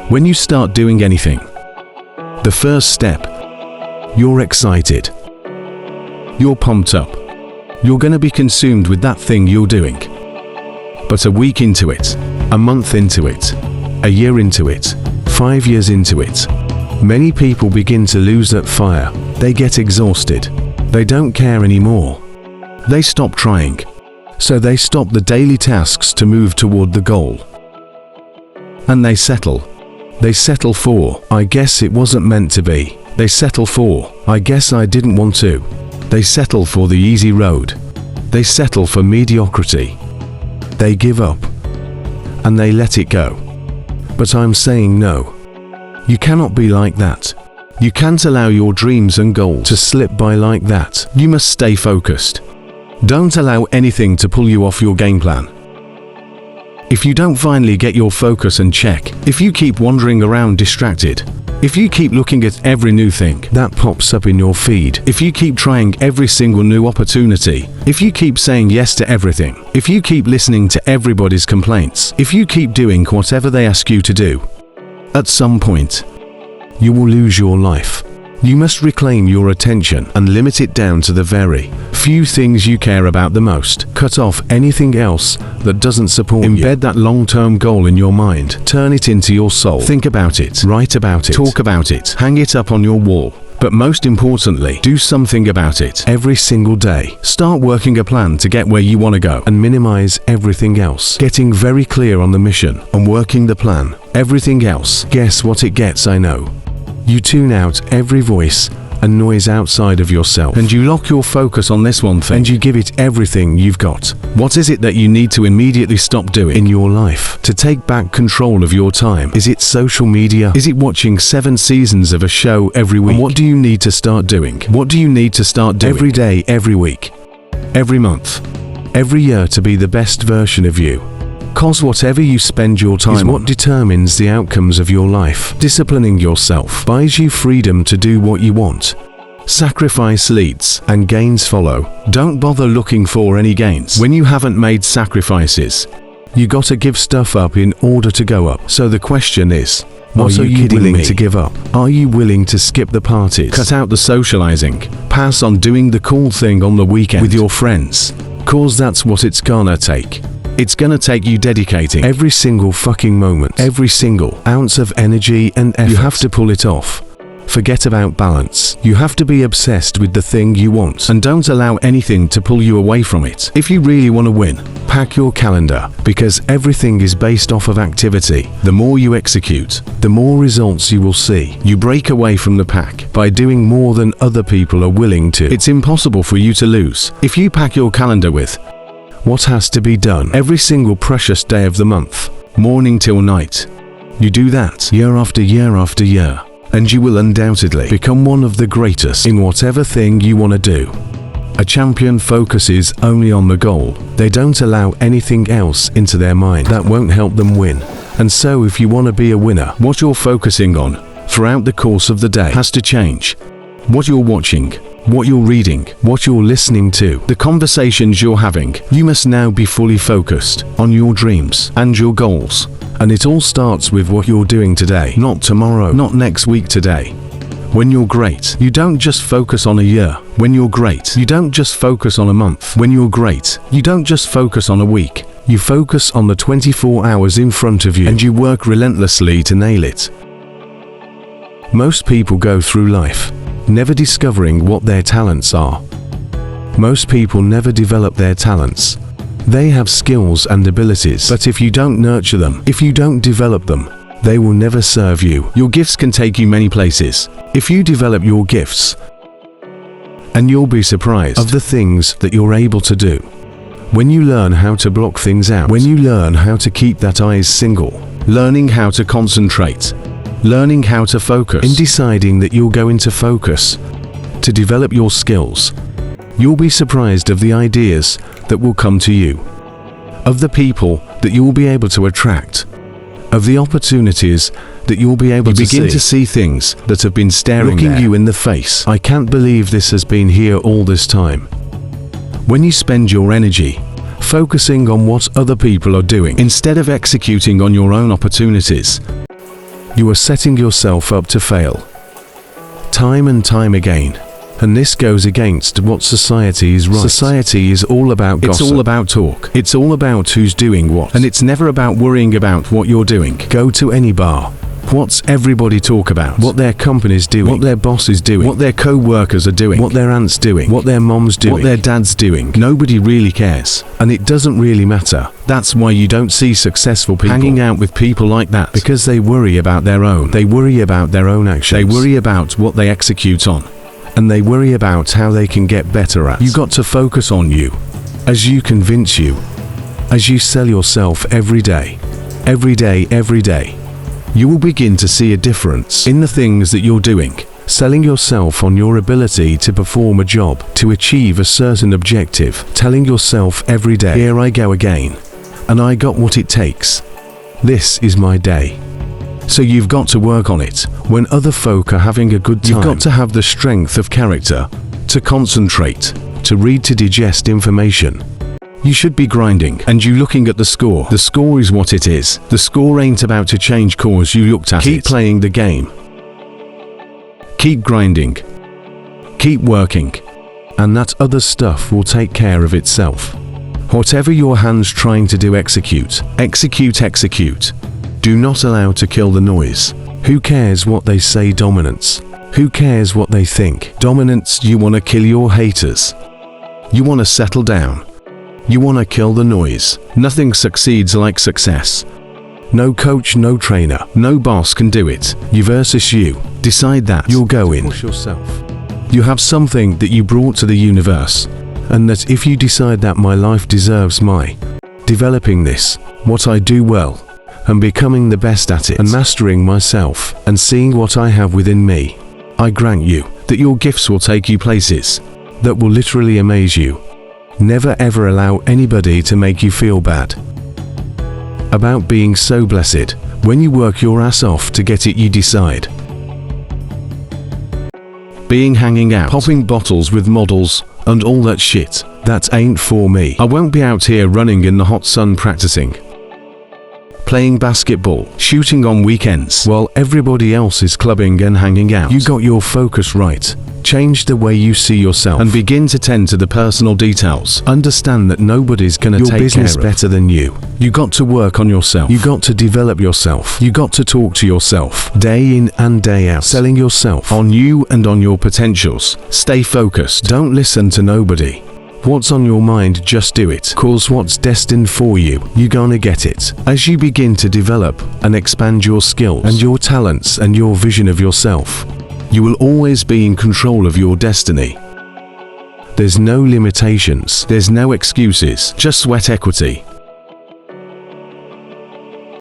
When you start doing anything, the first step, you're excited. You're pumped up. You're gonna be consumed with that thing you're doing. But a week into it, a month into it, a year into it, 5 years into it, many people begin to lose that fire. They get exhausted. They don't care anymore. They stop trying. So they stop the daily tasks to move toward the goal. And they settle. They settle for, I guess it wasn't meant to be. They settle for, I guess I didn't want to. They settle for the easy road. They settle for mediocrity. They give up. And they let it go. But I'm saying no. You cannot be like that. You can't allow your dreams and goals to slip by like that. You must stay focused. Don't allow anything to pull you off your game plan. If you don't finally get your focus in check, if you keep wandering around distracted, if you keep looking at every new thing that pops up in your feed, if you keep trying every single new opportunity, if you keep saying yes to everything, if you keep listening to everybody's complaints, if you keep doing whatever they ask you to do, at some point, you will lose your life. You must reclaim your attention and limit it down to the very few things you care about the most. Cut off anything else that doesn't support you. Embed that long-term goal in your mind. Turn it into your soul. Think about it. Write about it. Talk about it. Hang it up on your wall. But most importantly, do something about it every single day. Start working a plan to get where you want to go and minimize everything else. Getting very clear on the mission and working the plan. Everything else, guess what it gets, I know. You tune out every voice and noise outside of yourself, and you lock your focus on this one thing, and you give it everything you've got. What is it that you need to immediately stop doing in your life to take back control of your time? Is it social media? Is it watching 7 seasons of a show every week? And what do you need to start doing? What do you need to start doing every day, every week, every month, every year to be the best version of you? Cause whatever you spend your time is what determines the outcomes of your life. Disciplining yourself buys you freedom to do what you want. Sacrifice leads and gains follow. Don't bother looking for any gains when you haven't made sacrifices. You gotta give stuff up in order to go up. So the question is, what are you willing to give up? Are you willing to skip the parties? Cut out the socializing. Pass on doing the cool thing on the weekend with your friends. Cause that's what it's gonna take. It's gonna take you dedicating every single fucking moment, every single ounce of energy and effort. You have to pull it off. Forget about balance. You have to be obsessed with the thing you want and don't allow anything to pull you away from it. If you really want to win, pack your calendar, because everything is based off of activity. The more you execute, the more results you will see. You break away from the pack by doing more than other people are willing to. It's impossible for you to lose if you pack your calendar with what has to be done every single precious day of the month, morning till night. You do that year after year after year, and you will undoubtedly become one of the greatest in whatever thing you want to do. A champion focuses only on the goal. They don't allow anything else into their mind that won't help them win. And so if you want to be a winner, what you're focusing on throughout the course of the day has to change. What you're watching, what you're reading, what you're listening to, the conversations you're having. You must now be fully focused on your dreams and your goals. And it all starts with what you're doing today, not tomorrow, not next week, today. When you're great, you don't just focus on a year. When you're great, you don't just focus on a month. When you're great, you don't just focus on a week. You focus on the 24 hours in front of you, and you work relentlessly to nail it. Most people go through life never discovering what their talents are. Most people never develop their talents. They have skills and abilities, but if you don't nurture them, if you don't develop them, they will never serve you. Your gifts can take you many places. If you develop your gifts, and you'll be surprised of the things that you're able to do. When you learn how to block things out, when you learn how to keep that eyes single, learning how to concentrate, learning how to focus, in deciding that you're going to focus, to develop your skills, you'll be surprised of the ideas that will come to you, of the people that you'll be able to attract, of the opportunities that you'll be able to begin to see things that have been staring you in the face. I can't believe this has been here all this time. When you spend your energy focusing on what other people are doing instead of executing on your own opportunities, You are setting yourself up to fail. Time and time again. And this goes against what society is right. Society is all about gossip. It's all about talk. It's all about who's doing what. And it's never about worrying about what you're doing. Go to any bar. What's everybody talk about? What their company's doing, what their boss is doing, what their co-workers are doing, what their aunt's doing, what their mom's doing, what their dad's doing. Nobody really cares. And it doesn't really matter. That's why you don't see successful people hanging out with people like that. Because they worry about their own. They worry about their own actions. They worry about what they execute on. And they worry about how they can get better at. You got to focus on you. As you convince you. As you sell yourself every day. Every day, every day. You will begin to see a difference in the things that you're doing. Selling yourself on your ability to perform a job, to achieve a certain objective. Telling yourself every day, here I go again. And I got what it takes. This is my day. So you've got to work on it. When other folk are having a good time, you've got to have the strength of character, to concentrate, to read, to digest information. You should be grinding, and you looking at the score. The score is what it is. The score ain't about to change cause you looked at it. Keep playing the game. Keep grinding. Keep working. And that other stuff will take care of itself. Whatever your hand's trying to do, execute. Execute, execute. Do not allow to kill the noise. Who cares what they say? Dominance. Who cares what they think? Dominance. You want to kill your haters. You want to settle down. You want to kill the noise. Nothing succeeds like success. No coach, no trainer, no boss can do it. You versus you. Decide that. You'll go in. Push yourself. You have something that you brought to the universe. And that if you decide that my life deserves my developing this, what I do well, and becoming the best at it, and mastering myself, and seeing what I have within me, I grant you that your gifts will take you places that will literally amaze you. Never ever allow anybody to make you feel bad about being so blessed. When you work your ass off to get it, you decide. Being hanging out, popping bottles with models, and all that shit, that ain't for me. I won't be out here running in the hot sun practicing, playing basketball, shooting on weekends, while everybody else is clubbing and hanging out. You got your focus right. Change the way you see yourself and begin to tend to the personal details. Understand that nobody's gonna take business better than you. You got to work on yourself. You got to develop yourself. You got to talk to yourself day in and day out, selling yourself on you and on your potentials. Stay focused. Don't listen to nobody. What's on your mind, just do it. Cause what's destined for you, you're gonna get it. As you begin to develop and expand your skills and your talents and your vision of yourself, you will always be in control of your destiny. There's no limitations, there's no excuses, just sweat equity.